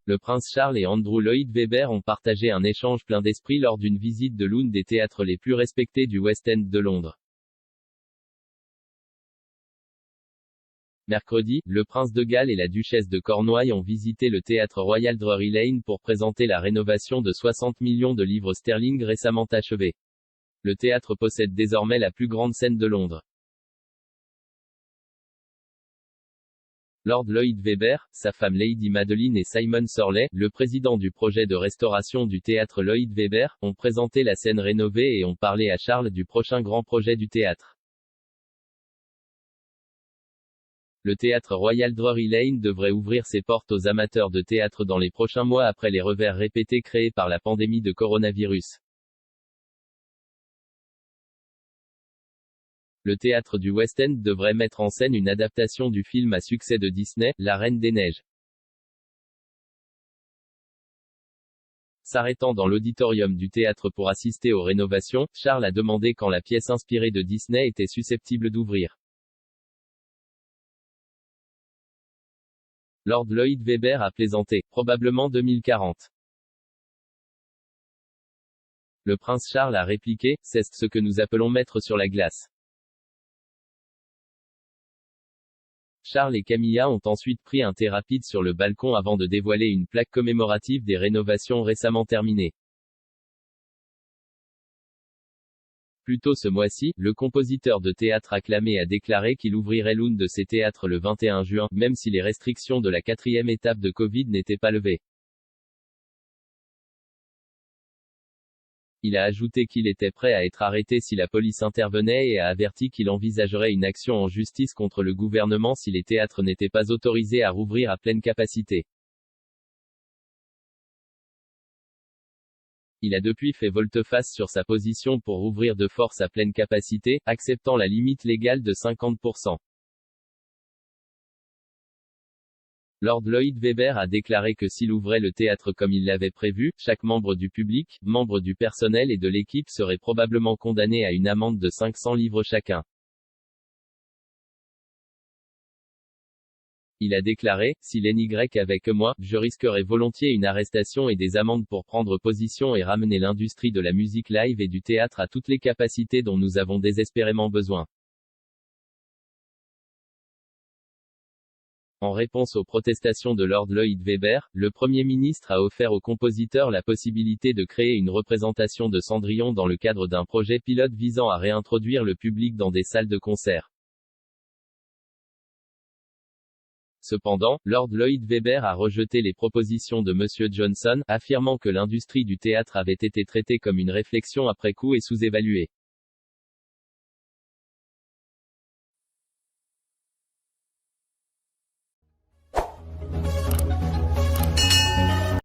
Le prince Charles et Andrew Lloyd Webber ont partagé un échange plein d'esprit lors d'une visite de l'un des théâtres les plus respectés du West End de Londres. Mercredi, le prince de Galles et la duchesse de Cornouailles ont visité le théâtre Royal Drury Lane pour présenter la rénovation de 60 millions de livres sterling récemment achevée. Le théâtre possède désormais la plus grande scène de Londres. Lord Lloyd Webber, sa femme Lady Madeline et Simon Sorley, le président du projet de restauration du théâtre Lloyd Webber, ont présenté la scène rénovée et ont parlé à Charles du prochain grand projet du théâtre. Le théâtre Royal Drury Lane devrait ouvrir ses portes aux amateurs de théâtre dans les prochains mois après les revers répétés créés par la pandémie de coronavirus. Le théâtre du West End devrait mettre en scène une adaptation du film à succès de Disney, La Reine des Neiges. S'arrêtant dans l'auditorium du théâtre pour assister aux rénovations, Charles a demandé quand la pièce inspirée de Disney était susceptible d'ouvrir. Lord Lloyd Webber a plaisanté, probablement 2040. Le prince Charles a répliqué, c'est ce que nous appelons mettre sur la glace. Charles et Camilla ont ensuite pris un thé rapide sur le balcon avant de dévoiler une plaque commémorative des rénovations récemment terminées. Plus tôt ce mois-ci, le compositeur de théâtre acclamé a déclaré qu'il ouvrirait l'un de ses théâtres le 21 juin, même si les restrictions de la 4e étape de Covid n'étaient pas levées. Il a ajouté qu'il était prêt à être arrêté si la police intervenait et a averti qu'il envisagerait une action en justice contre le gouvernement si les théâtres n'étaient pas autorisés à rouvrir à pleine capacité. Il a depuis fait volte-face sur sa position pour rouvrir de force à pleine capacité, acceptant la limite légale de 50%. Lord Lloyd Webber a déclaré que s'il ouvrait le théâtre comme il l'avait prévu, chaque membre du public, membre du personnel et de l'équipe serait probablement condamné à une amende de 500 livres chacun. Il a déclaré, si l'NY avec moi, je risquerais volontiers une arrestation et des amendes pour prendre position et ramener l'industrie de la musique live et du théâtre à toutes les capacités dont nous avons désespérément besoin. En réponse aux protestations de Lord Lloyd Webber, le Premier ministre a offert aux compositeurs la possibilité de créer une représentation de Cendrillon dans le cadre d'un projet pilote visant à réintroduire le public dans des salles de concert. Cependant, Lord Lloyd Webber a rejeté les propositions de M. Johnson, affirmant que l'industrie du théâtre avait été traitée comme une réflexion après coup et sous-évaluée.